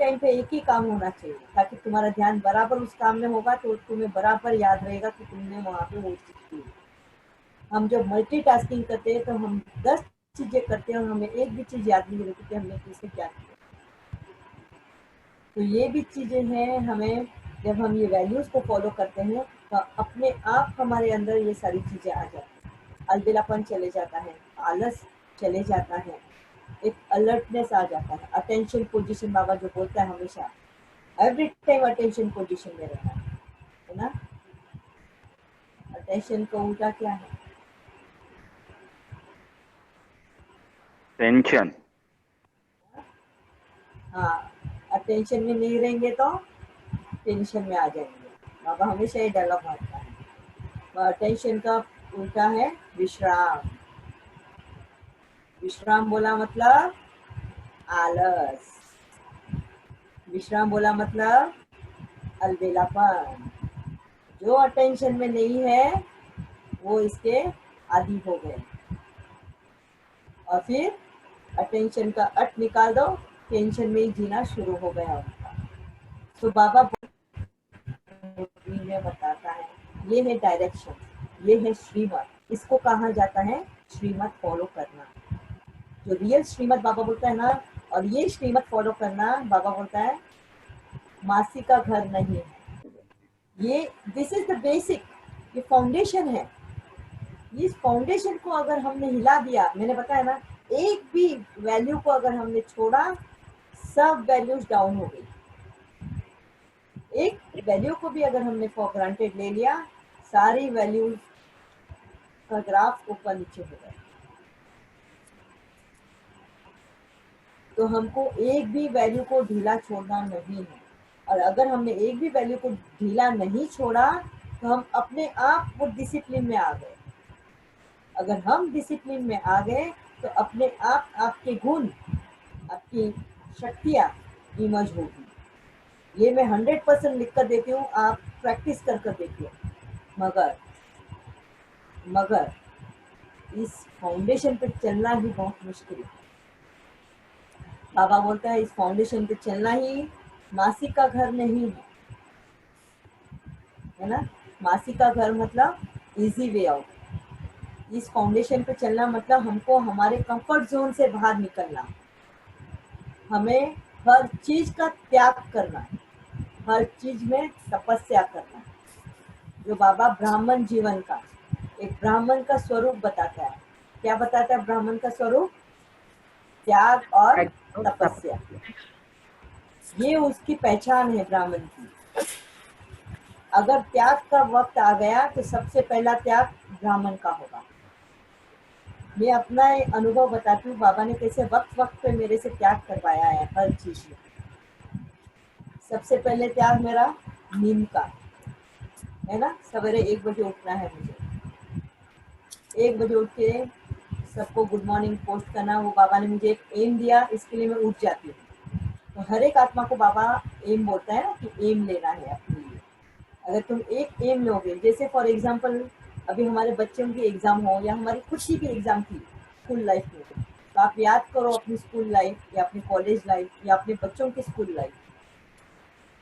Time पे एक ही काम होना चाहिए, ताकि तुम्हारा ध्यान बराबर उस काम में होगा तो तुम्हें बराबर याद रहेगा कि तुमने वहाँ पे वो चीज की। हम जब मल्टीटास्किंग करते हैं तो हम 10 चीजें करते हैं और हमें एक भी चीज याद नहीं रहती कि हमने किससे क्या किया। तो ये भी चीजें हैं, हमें जब हम ये वैल्यूज को फॉलो करते हैं तो अपने आप हमारे अंदर ये सारी चीजें आ जाती हैं। अलबेलापन चले जाता है, आलस चले जाता है, एक अलर्टनेस आ जाता है, अटेंशन पोजीशन बाबा जो बोलता है हमेशा, एवरी टाइम अटेंशन पोजीशन में रहना है ना। अटेंशन का उल्टा क्या है? टेंशन। हाँ, अटेंशन में नहीं रहेंगे तो टेंशन में आ जाएंगे। बाबा हमेशा ये डायलॉग मारता है। अटेंशन का उल्टा है विश्राम। विश्राम बोला मतलब आलस, विश्राम बोला मतलब अलबेलापन। जो अटेंशन में नहीं है वो इसके आदी हो गए, और फिर अटेंशन का अट निकाल दो, टेंशन में ही जीना शुरू हो गया उनका। तो बाबा में बताता है ये है डायरेक्शन, ये है श्रीमत, इसको कहा जाता है श्रीमत फॉलो करना। जो रियल श्रीमत बाबा बोलता है ना, और ये श्रीमत फॉलो करना बाबा बोलता है मासी का घर नहीं है। ये दिस इज द बेसिक, ये फाउंडेशन है। इस फाउंडेशन को अगर हमने हिला दिया, मैंने बताया ना, एक भी वैल्यू को अगर हमने छोड़ा, सब वैल्यूज डाउन हो गई। एक वैल्यू को भी अगर हमने फॉर ग्रांटेड ले लिया, सारी वैल्यूज का ग्राफ ऊपर नीचे हो गया। तो हमको एक भी वैल्यू को ढीला छोड़ना नहीं है, और अगर हमने एक भी वैल्यू को ढीला नहीं छोड़ा तो हम अपने आप वो डिसिप्लिन में आ गए। अगर हम डिसिप्लिन में आ गए तो अपने आप आपके गुण, आपकी शक्तियाँ इमर्ज होगी। ये मैं 100% लिख कर देती हूँ, आप प्रैक्टिस कर कर देखिए। मगर इस फाउंडेशन पे चलना ही बहुत मुश्किल है। बाबा बोलता है इस फाउंडेशन पे चलना ही मासी का घर नहीं है ना। मासी का घर मतलब इजी वे आउट। इस फाउंडेशन पे चलना मतलब हमको हमारे कंफर्ट जोन से बाहर निकलना, हमें हर चीज का त्याग करना, हर चीज में तपस्या करना। जो बाबा ब्राह्मण जीवन का, एक ब्राह्मण का स्वरूप बताता है। क्या बताता है ब्राह्मण का स्वरूप? त्याग और तपस्या। ये उसकी पहचान है ब्राह्मण की। अगर त्याग का वक्त आ गया तो सबसे पहला त्याग ब्राह्मण का होगा। मैं अपना अनुभव बताती हूँ, बाबा ने कैसे वक्त वक्त पे मेरे से त्याग करवाया है हर चीज में। सबसे पहले त्याग मेरा नींद का है ना। सवेरे 1 बजे उठना है मुझे, 1 बजे उठ के सबको गुड मॉर्निंग पोस्ट करना, वो बाबा ने मुझे एक एम दिया, इसके लिए मैं उठ जाती हूँ। तो हर एक आत्मा को बाबा एम बोलता है कि एम लेना है अपने लिए। अगर तुम एक एम लोगे, जैसे फॉर एग्जांपल अभी हमारे बच्चों की एग्जाम हो या हमारी खुशी की एग्जाम थी स्कूल लाइफ में, तो आप याद करो अपनी स्कूल लाइफ या अपनी कॉलेज लाइफ या अपने बच्चों की स्कूल लाइफ।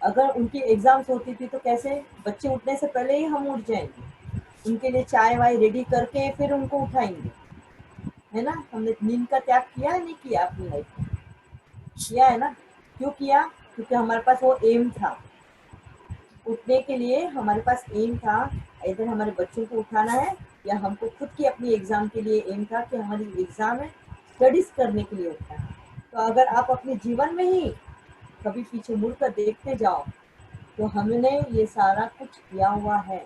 अगर उनकी एग्जाम्स होती थी तो कैसे, बच्चे उठने से पहले ही हम उठ जाएंगे, उनके लिए चाय वाय रेडी करके फिर उनको उठाएंगे, है ना। हमने नींद का त्याग किया है नहीं किया अपनी लाइफ में? किया है ना। क्यों किया? क्योंकि हमारे पास वो एम था, उठने के लिए हमारे पास एम था। इधर हमारे बच्चों को उठाना है, या हमको खुद की अपनी एग्जाम के लिए एम था कि हमारी एग्जाम है, स्टडीज करने के लिए उठना है। तो अगर आप अपने जीवन में ही कभी पीछे मुड़कर देखते जाओ तो हमने ये सारा कुछ किया हुआ है।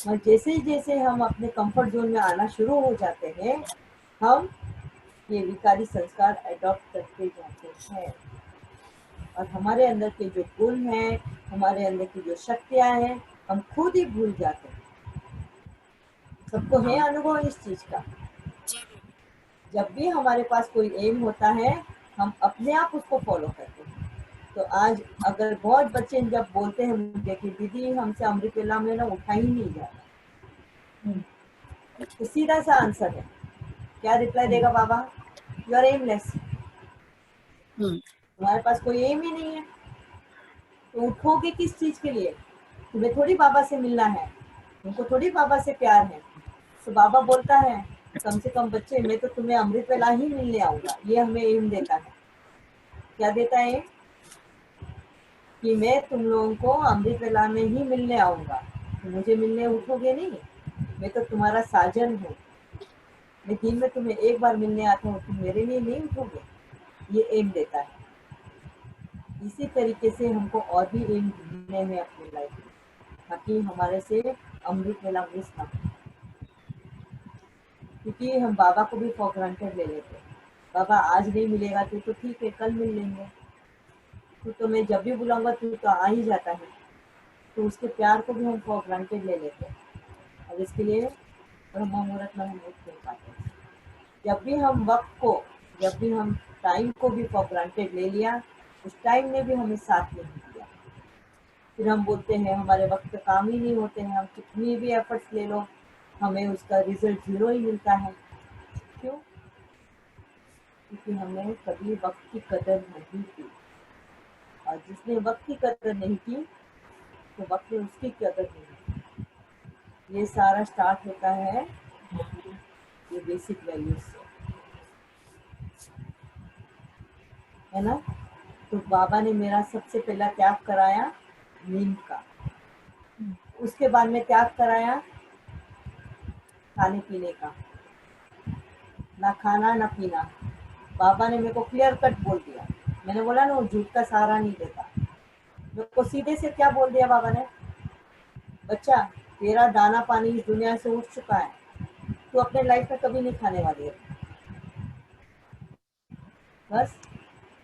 और जैसे जैसे हम अपने कंफर्ट जोन में आना शुरू हो जाते हैं, हम ये विकारी संस्कार अडॉप्ट करते जाते हैं, और हमारे अंदर के जो गुण हैं, हमारे अंदर की जो शक्तियां हैं, हम खुद ही भूल जाते हैं। सबको है अनुभव इस चीज का। जब भी हमारे पास कोई एम होता है हम अपने आप उसको फॉलो करते हैं। तो आज अगर बहुत बच्चे जब बोलते हैं मुझे कि दीदी हमसे अमृत वेला में ना उठा ही नहीं जा रहा, तो सीधा सा आंसर है, क्या रिप्लाई देगा बाबा? You are aimless. तुम्हारे पास कोई एम ही नहीं है, तो उठोगे किस चीज के लिए? तुम्हें थोड़ी बाबा से मिलना है, तुमको थोड़ी बाबा से प्यार है। तो बाबा बोलता है कम से कम बच्चे मैं तो तुम्हें अमृत वेला ही मिलने आऊंगा। ये हमें एम देता है। क्या देता है? कि मैं तुम लोगों को अमृत वेला में ही मिलने आऊंगा। तो मुझे मिलने उठोगे नहीं? मैं तो तुम्हारा साजन हूँ। मैं दिन में तुम्हें एक बार मिलने आता हूँ, तुम मेरे लिए नहीं उठोगे? ये एम देता है। इसी तरीके से हमको और भी एम ढूंढने हैं अपनी लाइफ में, ताकि हमारे से अमृत वेला मिस ना हो। क्योंकि हम बाबा को भी फॉर ग्रांटेड ले लेते हैं। बाबा आज नहीं मिलेगा तो ठीक है, कल मिल लेंगे। तो मैं जब भी बुलाऊंगा तू तो आ ही जाता है। तो उसके प्यार को भी हम फॉर ग्रांटेड ले लेते हैं, और इसके लिए ब्रह्म मुहूर्त में हम उठ नहीं पाते। जब भी हम टाइम को भी फॉर ग्रांटेड ले लिया, उस टाइम ने भी हमें साथ नहीं दिया। फिर हम बोलते हैं हमारे वक्त पे काम ही नहीं होते हैं, हम कितनी भी एफर्ट्स ले लो हमें उसका रिजल्ट 0 ही मिलता है। क्यों? क्योंकि हमने कभी वक्त की कदर नहीं की, और जिसने वक्त की कदर नहीं की तो वक्त ने उसकी कदर नहीं की। ये सारा स्टार्ट होता है ये बेसिक वैल्यूज से, है ना। तो बाबा ने मेरा सबसे पहला त्याग कराया नींद का। उसके बाद में त्याग कराया खाने पीने का, ना खाना ना पीना। बाबा ने मेरे को क्लियर कट बोल दिया। मैंने बोला ना वो झूठ का सहारा नहीं देता। मेरे को सीधे से क्या बोल दिया बाबा ने? बच्चा तेरा दाना पानी इस दुनिया से उठ चुका है, तू अपने लाइफ में कभी नहीं खाने वाली है। बस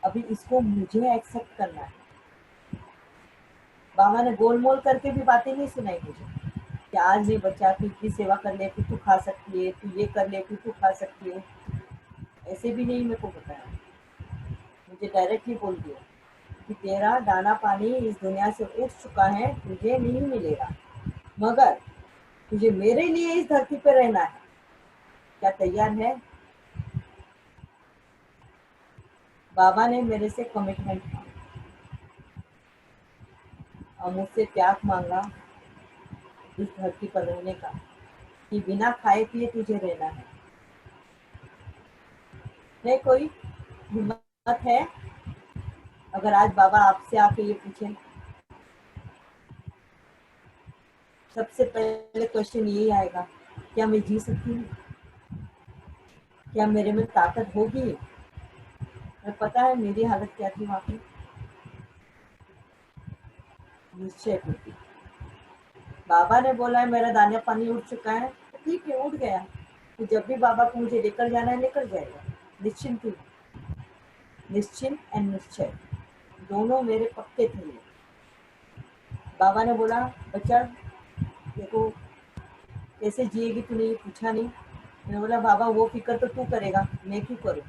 अभी इसको मुझे एक्सेप्ट करना है। बाबा ने गोल मोल करके भी बातें नहीं सुनाई मुझे कि आज ये बच्चा तू इतनी सेवा कर ले फिर तू खा सकती है, तू ये कर ले फिर तू खा सकती है। ऐसे भी नहीं मेरे को बताया। मुझे डायरेक्टली बोल दिया कि तेरा दाना पानी इस दुनिया से उठ चुका है, तुझे नहीं मिलेगा, मगर तुझे मेरे लिए इस धरती पर रहना है। क्या तैयार है? बाबा ने मेरे से कमिटमेंट मांगा और मुझसे त्याग मांगा इस धरती पर रहने का, कि बिना खाए पिए तुझे रहना है। कोई हिम्मत है? अगर आज बाबा आपसे आके ये पूछे, सबसे पहले क्वेश्चन यही आएगा, क्या मैं जी सकती हूँ? क्या मेरे में ताकत होगी? मैं पता है मेरी हालत क्या थी वहां पे। निश्चय होती। बाबा ने बोला है मेरा दाना पानी उठ चुका है, तो ठीक है उठ गया। तो जब भी बाबा को मुझे लेकर जाना है लेकर जाएगा। निश्चिंत थी। निश्चिंत एंड निश्चय दोनों मेरे पक्के थे। बाबा ने बोला बच्चा देखो कैसे जिएगी, तूने ये पूछा नहीं। मैंने बोला बाबा वो फिक्र तो तू करेगा, मैं क्यों करूँ?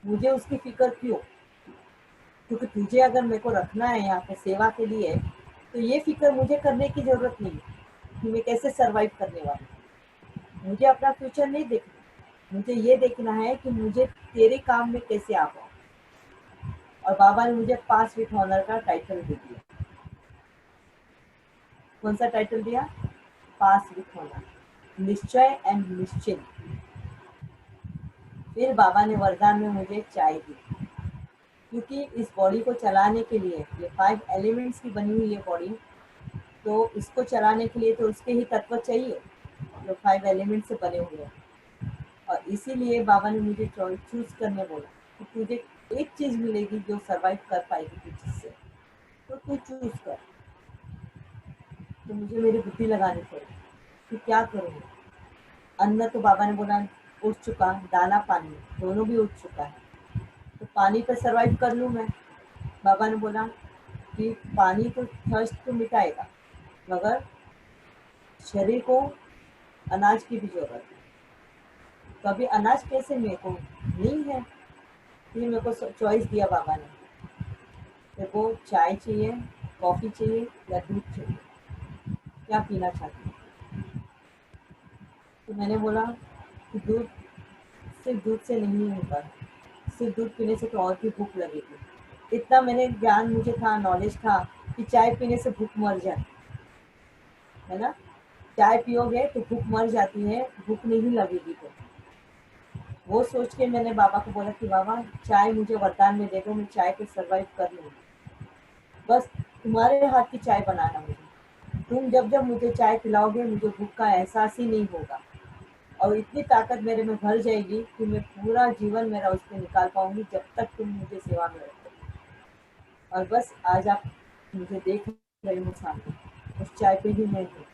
मुझे उसकी फिक्र क्यों? क्योंकि तुझे अगर मेरे को रखना है यहाँ पे सेवा के लिए, तो ये फिक्र मुझे करने की जरूरत नहीं है कि मैं कैसे सरवाइव करने वाली हूँ। मुझे अपना फ्यूचर नहीं देखना, मुझे ये देखना है कि मुझे तेरे काम में कैसे आ पाऊँ। और बाबा ने मुझे पास विथ ऑनर का टाइटल दे दिया। कौन सा टाइटल दिया? पास विथ ऑनर, निश्चय एंड निश्चिंत। फिर बाबा ने वरदान में मुझे चाय दी, क्योंकि इस बॉडी को चलाने के लिए, ये 5 एलिमेंट्स की बनी हुई है बॉडी, तो इसको चलाने के लिए तो उसके ही तत्व चाहिए जो 5 एलिमेंट से बने हुए हैं। और इसीलिए बाबा ने मुझे चूज करने बोला कि तुझे एक चीज मिलेगी जो सरवाइव कर पाएगी तुझ जिससे, तो तू चूज कर। तो मुझे मेरी बुद्धि लगानी पड़ी कि क्या करूँगी। अन्न तो बाबा ने बोला उठ चुका, दाना पानी दोनों भी उठ चुका है, तो पानी पर सरवाइव कर लूँ मैं। बाबा ने बोला कि पानी तो थर्स्ट को मिटाएगा, मगर शरीर को अनाज की भी जरूरत है। तो अभी अनाज कैसे मेरे को नहीं है। फिर मेरे को चॉइस दिया बाबा ने, तेरे को चाय चाहिए, कॉफ़ी चाहिए या दूध चाहिए, क्या पीना चाहती है? तो मैंने बोला कि सिर्फ दूध से नहीं होगा, सिर्फ दूध पीने से तो और भी भूख लगेगी। इतना मैंने ज्ञान मुझे था, नॉलेज था कि चाय पीने से भूख मर जाती है ना। चाय पियोगे तो भूख मर जाती है, भूख नहीं लगेगी। तो वो सोच के मैंने बाबा को बोला कि बाबा चाय मुझे वरदान में दे दो, मैं चाय पे सर्वाइव कर लूँगी। बस तुम्हारे हाथ की चाय बनाना मुझे, तुम जब जब मुझे चाय पिलाओगे मुझे भूख का एहसास ही नहीं होगा, और इतनी ताकत मेरे में भर जाएगी कि मैं पूरा जीवन मेरा उस पर निकाल पाऊंगी जब तक तुम मुझे सेवा में रखोगे। और बस आज आप मुझे देख रहे हो सामने, उस चाय पे ही मैं हूँ।